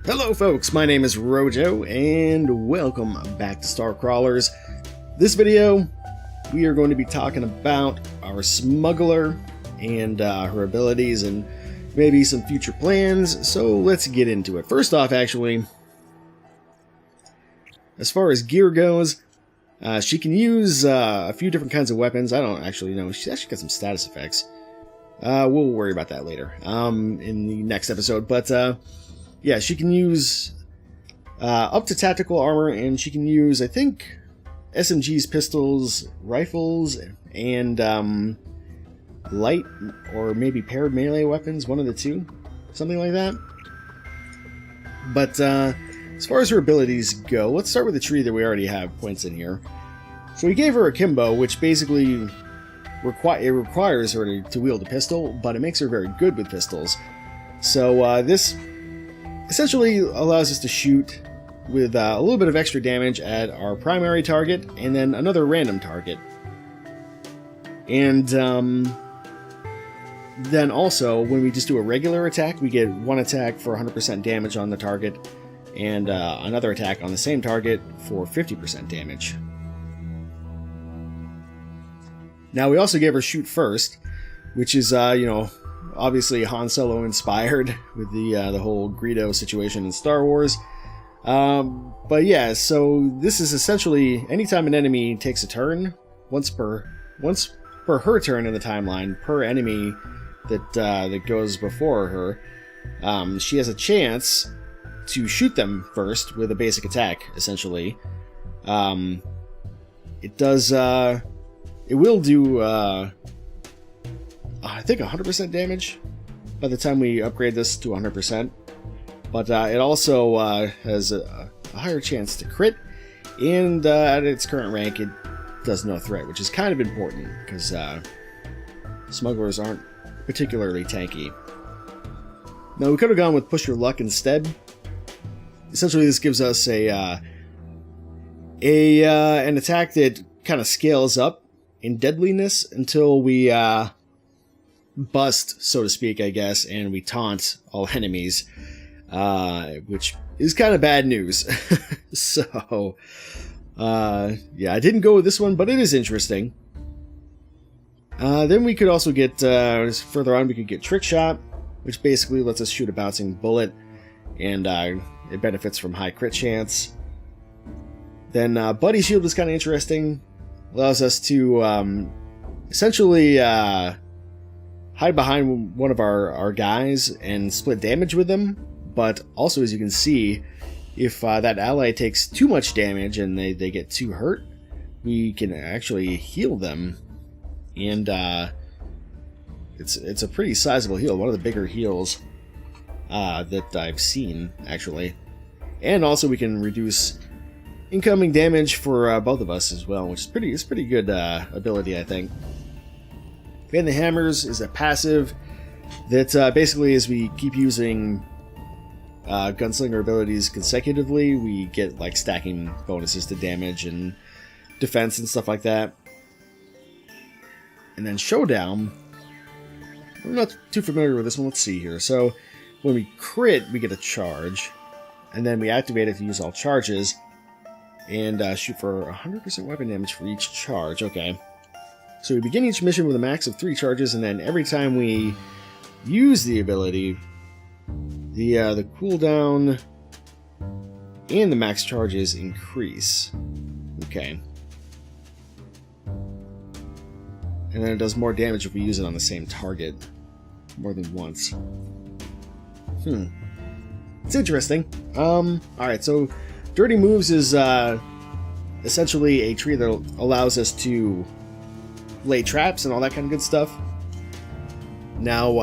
Hello folks, my name is Rojo, and welcome back to StarCrawlers. This video, we are going to be talking about our Smuggler and her abilities and maybe some future plans, so let's get into it. First off, actually, as far as gear goes, she can use a few different kinds of weapons. I don't actually know. She's actually got some status effects. We'll worry about that later in the next episode, but yeah, she can use up to tactical armor, and she can use, I think, SMGs, pistols, rifles, and light or maybe paired melee weapons, one of the two, something like that. But as far as her abilities go, let's start with the tree that we already have points in here. So we gave her a Kimbo, which basically requires her to wield a pistol, but it makes her very good with pistols. So this essentially allows us to shoot with a little bit of extra damage at our primary target and then another random target. And then also, when we just do a regular attack, we get one attack for 100% damage on the target and another attack on the same target for 50% damage. Now, we also gave her Shoot First, which is, obviously Han Solo inspired with the whole Greedo situation in Star Wars. But yeah, so this is essentially anytime an enemy takes a turn, once per her turn in the timeline, per enemy that goes before her, she has a chance to shoot them first with a basic attack, essentially. It will do I think 100% damage by the time we upgrade this to 100%, but it also has a higher chance to crit, and at its current rank it does no threat, which is kind of important because smugglers aren't particularly tanky. Now, we could have gone with Push Your Luck instead. Essentially, this gives us an attack that kind of scales up in deadliness until we bust, so to speak, I guess, and we taunt all enemies, which is kind of bad news. So, yeah, I didn't go with this one, but it is interesting. Then we could also get, further on, we could get Trick Shot, which basically lets us shoot a bouncing bullet, and it benefits from high crit chance. Then Buddy Shield is kind of interesting. Allows us to essentially hide behind one of our guys and split damage with them, but also, as you can see, if that ally takes too much damage and they get too hurt, we can actually heal them, and it's a pretty sizable heal, one of the bigger heals that I've seen, actually. And also we can reduce incoming damage for both of us as well, which is pretty good ability, I think. Fan the Hammers is a passive that basically, as we keep using gunslinger abilities consecutively, we get like stacking bonuses to damage and defense and stuff like that. And then Showdown, I'm not too familiar with this one. Let's see here. So when we crit, we get a charge, and then we activate it to use all charges and shoot for 100% weapon damage for each charge. Okay. So we begin each mission with a max of 3 charges, and then every time we use the ability, the cooldown and the max charges increase. Okay. And then it does more damage if we use it on the same target more than once. It's interesting. Alright, so Dirty Moves is essentially a tree that allows us to lay traps and all that kind of good stuff. Now,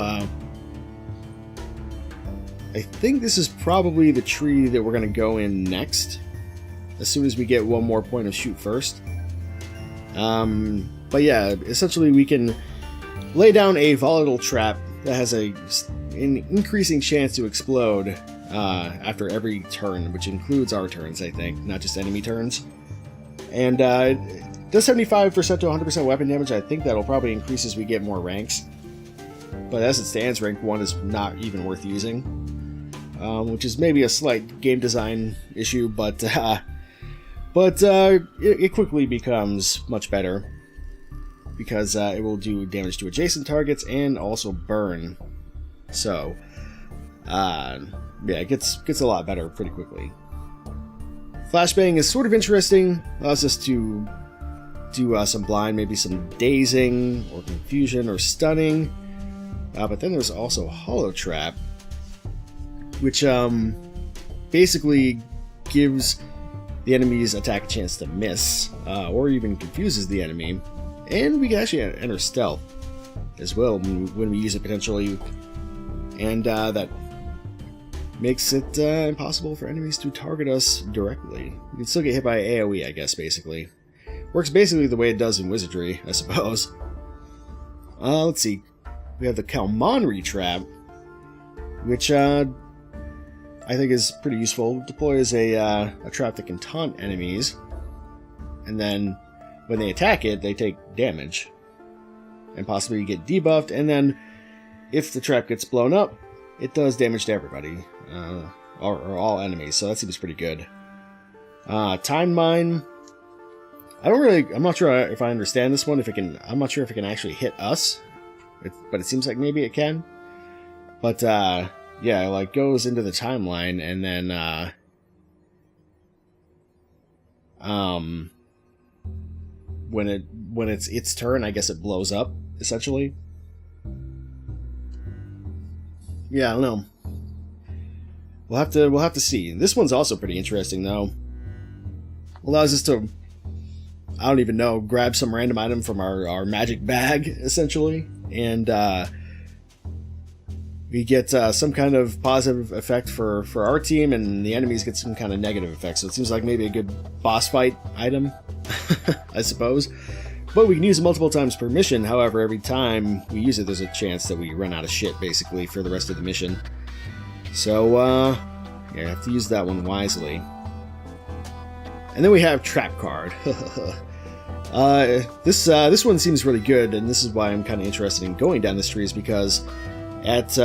I think this is probably the tree that we're going to go in next, as soon as we get one more point of Shoot First. But yeah, essentially we can lay down a volatile trap that has an increasing chance to explode after every turn, which includes our turns, I think, not just enemy turns. And does 75% to 100% weapon damage. I think that'll probably increase as we get more ranks. But as it stands, rank 1 is not even worth using. which is maybe a slight game design issue, but it quickly becomes much better because it will do damage to adjacent targets and also burn. So, yeah, it gets a lot better pretty quickly. Flashbang is sort of interesting. Allows us to do some blind, maybe some dazing or confusion or stunning. But then there's also Hollow Trap, which basically gives the enemy's attack a chance to miss, or even confuses the enemy. And we can actually enter stealth as well when we use it potentially. And that makes it impossible for enemies to target us directly. We can still get hit by AoE, I guess, basically. Works basically the way it does in Wizardry, I suppose. Let's see. We have the Kalmanri Trap, which I think is pretty useful. Deploys a trap that can taunt enemies, and then when they attack it, they take damage, and possibly get debuffed, and then if the trap gets blown up, it does damage to everybody, or all enemies, so that seems pretty good. Time Mine. I'm not sure if I understand this one, I'm not sure if it can actually hit us, but it seems like maybe it can. But, yeah, it like goes into the timeline, and then, when it's its turn, I guess it blows up, essentially. Yeah, I don't know. We'll have to see. This one's also pretty interesting, though. Allows us to, I don't even know, grab some random item from our magic bag, essentially, and we get some kind of positive effect for our team, and the enemies get some kind of negative effect. So it seems like maybe a good boss fight item, I suppose. But we can use it multiple times per mission. However, every time we use it, there's a chance that we run out of shit, basically, for the rest of the mission. So, yeah, I have to use that one wisely. And then we have Trap Card. This one seems really good, and this is why I'm kind of interested in going down this tree, is because at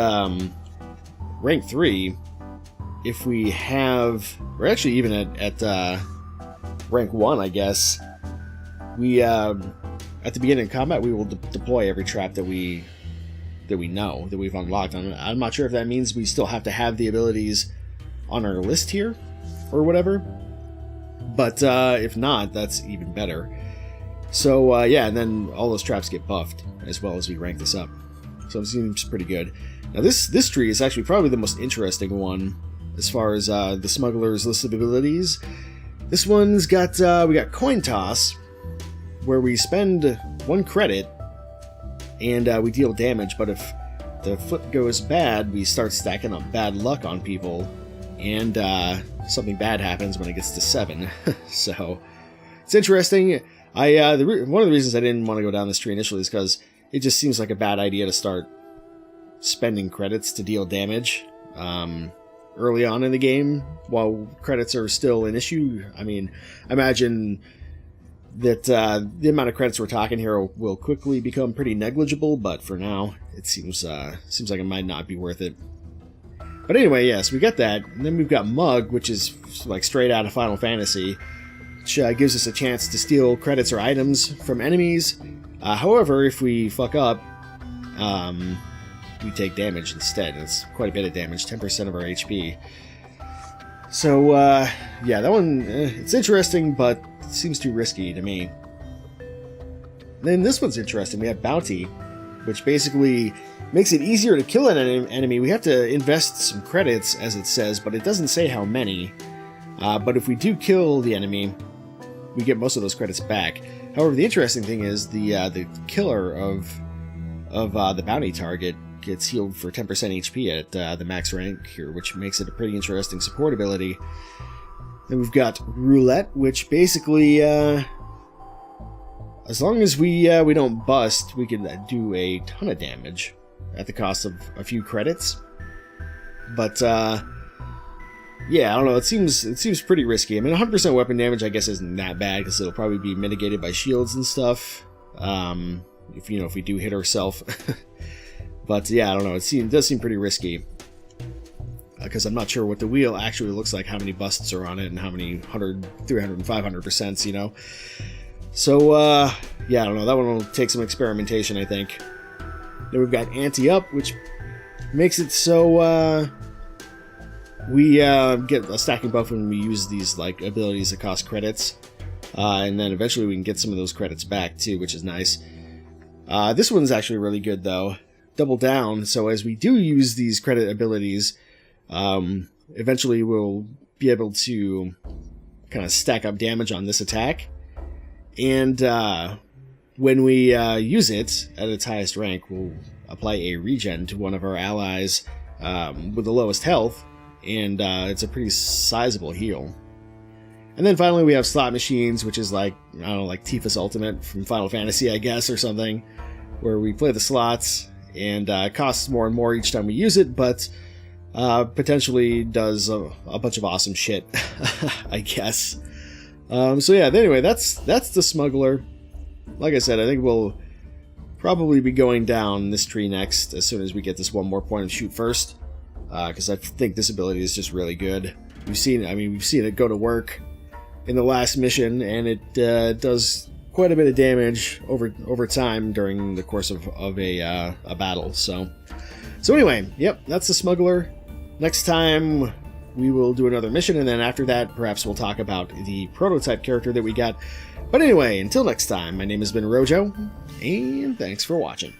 rank 3, if we have, or actually even at rank 1, I guess, we at the beginning of combat we will deploy every trap that we've unlocked. I'm not sure if that means we still have to have the abilities on our list here or whatever, but if not, that's even better. So yeah, and then all those traps get buffed as well as we rank this up, so it seems pretty good. Now this tree is actually probably the most interesting one as far as the Smuggler's list of abilities. This one's got we got Coin Toss, where we spend 1 credit and we deal damage, but if the flip goes bad, we start stacking up bad luck on people, and something bad happens when it gets to 7. So it's interesting. One of the reasons I didn't want to go down this tree initially is because it just seems like a bad idea to start spending credits to deal damage early on in the game while credits are still an issue. I mean, I imagine that the amount of credits we're talking here will quickly become pretty negligible, but for now, it seems like it might not be worth it. But anyway, yes, we got that, and then we've got Mug, which is like straight out of Final Fantasy, which gives us a chance to steal credits or items from enemies. However, if we fuck up, we take damage instead. It's quite a bit of damage, 10% of our HP. So, yeah, that one, it's interesting, but it seems too risky to me. Then this one's interesting. We have Bounty, which basically makes it easier to kill an enemy. We have to invest some credits, as it says, but it doesn't say how many. But if we do kill the enemy, we get most of those credits back. However, the interesting thing is the killer of the bounty target gets healed for 10% HP at the max rank here, which makes it a pretty interesting support ability. Then we've got Roulette, which basically, as long as we don't bust, we can do a ton of damage at the cost of a few credits. But yeah, I don't know. It seems pretty risky. I mean, 100% weapon damage, I guess, isn't that bad because it'll probably be mitigated by shields and stuff. If we do hit ourselves. But yeah, I don't know. It does seem pretty risky. because I'm not sure what the wheel actually looks like, how many busts are on it, and how many 100, 300, and 500%, you know. So, yeah, I don't know. That one will take some experimentation, I think. Then we've got Ante-Up, which makes it so we get a stacking buff when we use these like abilities that cost credits. And then eventually we can get some of those credits back, too, which is nice. This one's actually really good, though. Double Down, so as we do use these credit abilities, eventually we'll be able to kind of stack up damage on this attack. And when we use it at its highest rank, we'll apply a regen to one of our allies with the lowest health, and it's a pretty sizable heal. And then finally we have Slot Machines, which is like, I don't know, like Tifa's Ultimate from Final Fantasy, I guess, or something, where we play the slots, and it costs more and more each time we use it, but potentially does a bunch of awesome shit, I guess. So yeah, anyway, that's the Smuggler. Like I said, I think we'll probably be going down this tree next as soon as we get this one more point of shoot first, because I think this ability is just really good. We've seen it go to work in the last mission, and it does quite a bit of damage over time during the course of a battle. So anyway, yep, that's the Smuggler. Next time we will do another mission, and then after that, perhaps we'll talk about the prototype character that we got. But anyway, until next time, my name has been Rojo, and thanks for watching.